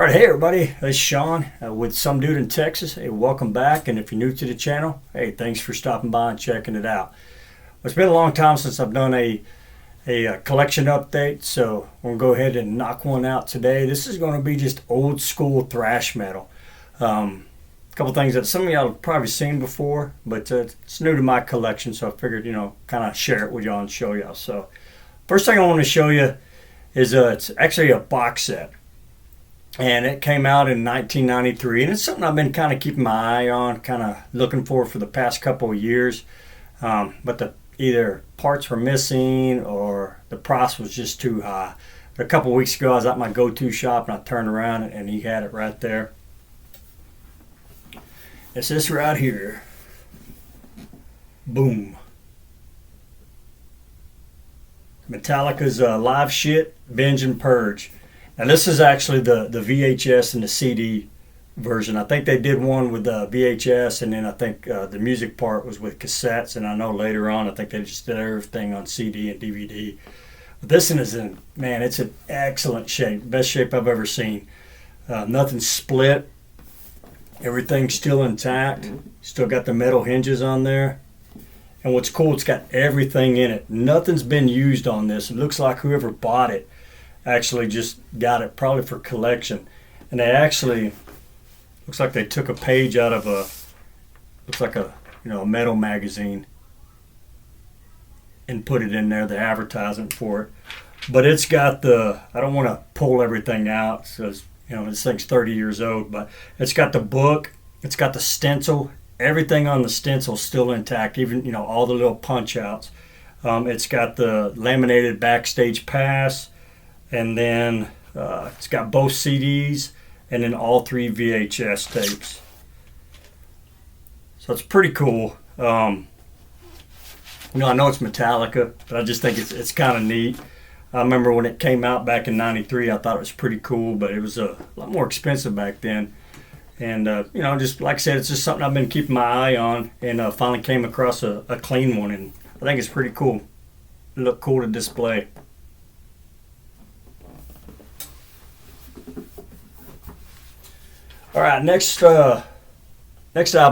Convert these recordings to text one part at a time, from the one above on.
Alright, hey everybody, it's Sean with Some Dude in Texas. Hey, welcome back, and if you're new to the channel, hey, thanks for stopping by and checking it out. Well, it's been a long time since I've done a collection update, so we're going to go ahead and knock one out today. This is going to be just old school thrash metal. A couple things that some of y'all have probably seen before, but it's new to my collection, so I figured, kind of share it with y'all and show y'all. So, first thing I want to show you is it's actually a box set. And it came out in 1993, and it's something I've been kind of keeping my eye on, kind of looking for the past couple of years. But either parts were missing or the price was just too high. But a couple of weeks ago, I was at my go-to shop, and I turned around, and he had it right there. It's this right here. Boom. Metallica's Live Shit, Binge and Purge. Now this is actually the VHS and the CD version. I think they did one with the VHS, and then I think the music part was with cassettes, and I know later on I think they just did everything on CD and DVD. But this one is it's in excellent shape. Best shape I've ever seen. Nothing split. Everything's still intact. Still got the metal hinges on there. And what's cool, it's got everything in it. Nothing's been used on this. It looks like whoever bought it actually just got it probably for collection. And they actually, looks like they took a page out of a metal magazine and put it in there, the advertisement for it. But it's got I don't want to pull everything out, so this thing's 30 years old, but it's got the book, it's got the stencil, everything on the stencil still intact, even all the little punch outs. It's got the laminated backstage pass, and then it's got both CDs and then all 3 VHS tapes. So it's pretty cool. I know it's Metallica, but I just think it's kind of neat. I remember when it came out back in '93, I thought it was pretty cool, but it was a lot more expensive back then. And, just like I said, it's just something I've been keeping my eye on, and finally came across a clean one, and I think it's pretty cool. It looked cool to display. All right, next album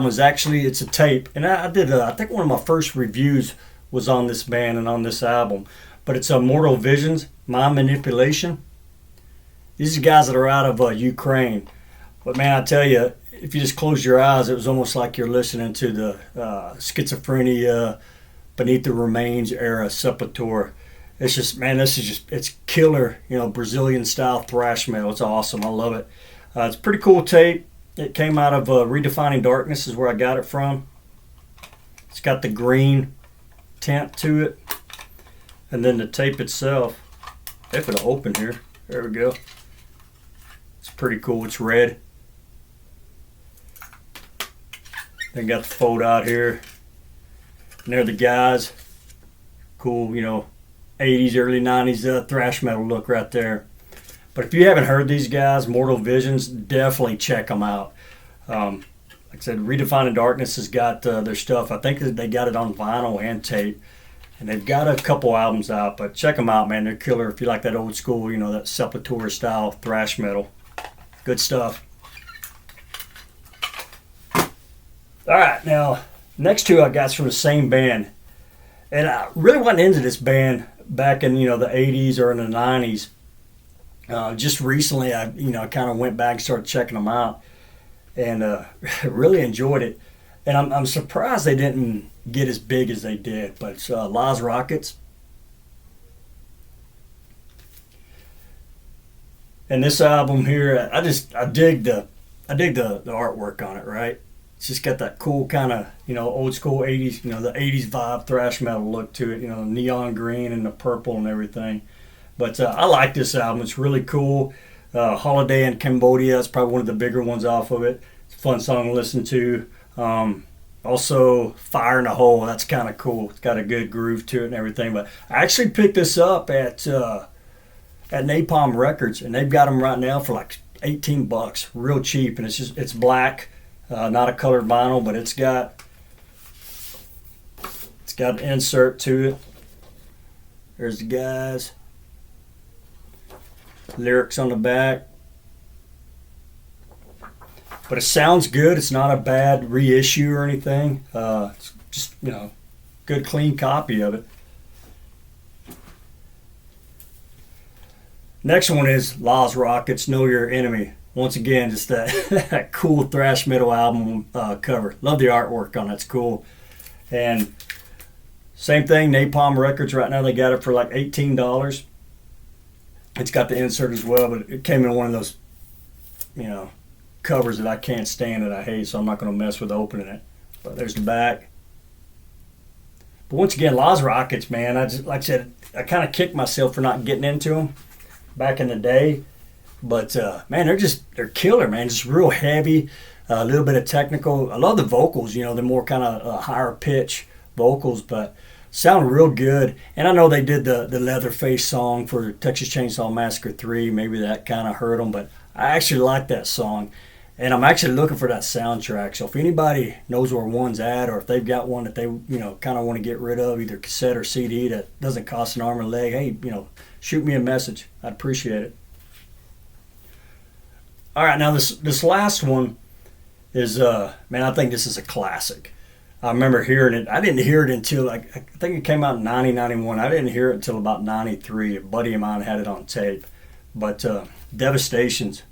is it's a tape, and I did I think one of my first reviews was on this band and on this album, but it's Mortal Visions, Mind Manipulation. These are guys that are out of Ukraine, but man, I tell you, if you just close your eyes, it was almost like you're listening to the Schizophrenia, Beneath the Remains era Sepultura. It's just, it's killer, Brazilian style thrash metal. It's awesome. I love it. It's a pretty cool tape. It came out of Redefining Darkness is where I got it from. It's got the green tint to it. And then the tape itself, if it'll open here, there we go. It's pretty cool. It's red. Then got the fold out here. And there are the guys. Cool, 80s, early 90s thrash metal look right there. But if you haven't heard these guys, Mortal Visions, definitely check them out. Like I said, Redefining Darkness has got their stuff. I think they got it on vinyl and tape. And they've got a couple albums out, but check them out, man. They're killer if you like that old school, that Sepultura style thrash metal. Good stuff. All right, now, next two I got from the same band. And I really wasn't into this band back in, the 80s or in the 90s. Just recently, I kind of went back and started checking them out, and really enjoyed it. And I'm surprised they didn't get as big as they did. But it's Las Rockets, and this album here, I dig the artwork on it. Right, it's just got that cool kind of old school 80s, the 80s vibe thrash metal look to it. Neon green and the purple and everything. But I like this album. It's really cool. Holiday in Cambodia is probably one of the bigger ones off of it. It's a fun song to listen to. Also, Fire in a Hole. That's kind of cool. It's got a good groove to it and everything. But I actually picked this up at Napalm Records, and they've got them right now for like $18, real cheap. And it's black, not a colored vinyl, but it's got an insert to it. There's the guys. Lyrics on the back. But it sounds good. It's not a bad reissue or anything. It's just, good clean copy of it. Next one is Laws Rockets, Know Your Enemy. Once again, just that cool thrash metal album cover. Love the artwork on it. It's cool. And same thing, Napalm Records. Right now they got it for like $18. It's got the insert as well, but it came in one of those, covers that I can't stand, that I hate, so I'm not going to mess with opening it. But there's the back. But once again, Laws Rockets, man, like I said, I kind of kicked myself for not getting into them back in the day. But, man, they're killer, man. Just real heavy, a little bit of technical. I love the vocals, they're more kind of higher pitch vocals, but sound real good. And I know they did the Leatherface song for Texas Chainsaw Massacre 3. Maybe that kind of hurt them, but I actually like that song. And I'm actually looking for that soundtrack. So if anybody knows where one's at, or if they've got one that they, kind of want to get rid of, either cassette or CD that doesn't cost an arm and a leg, hey, shoot me a message. I'd appreciate it. All right, now this last one is, man, I think this is a classic. I remember hearing it. I didn't hear it until, I think it came out in 91. I didn't hear it until about 93. A buddy of mine had it on tape. But Devastation's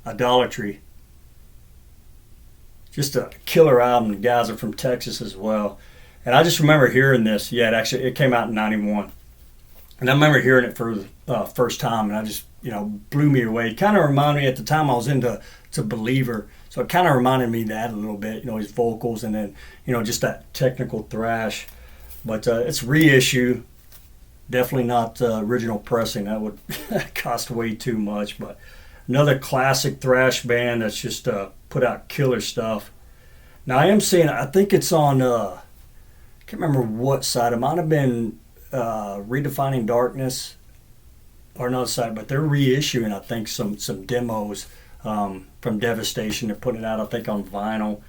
Idolatry. Just a killer album. The guys are from Texas as well. And I just remember hearing this. Yeah, it came out in 91. And I remember hearing it for the first time, and I just, blew me away. It kind of reminded me, at the time I was into Believer, so it kind of reminded me of that a little bit, his vocals, and then, just that technical thrash. But it's reissue. Definitely not original pressing. That would cost way too much. But another classic thrash band that's just put out killer stuff. Now I am seeing, I think it's on, I can't remember what side. It might have been Redefining Darkness or another side, but they're reissuing, I think, some demos from Devastation. They're putting it out, I think, on vinyl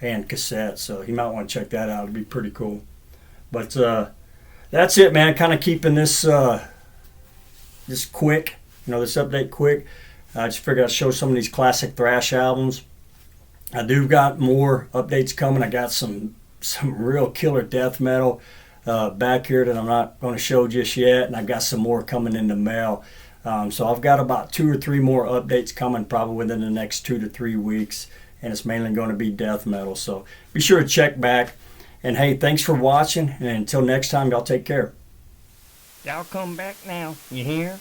and cassette. So you might want to check that out. It'd be pretty cool. But that's it, man. Kind of keeping this this quick, this update quick. I just figured I'd show some of these classic thrash albums. I do got more updates coming. I got some real killer death metal back here that I'm not going to show just yet, and I've got some more coming in the mail. So I've got about 2 or 3 more updates coming probably within the next 2 to 3 weeks, and it's mainly going to be death metal. So be sure to check back. And hey, thanks for watching, and until next time, y'all take care. Y'all come back now, you hear?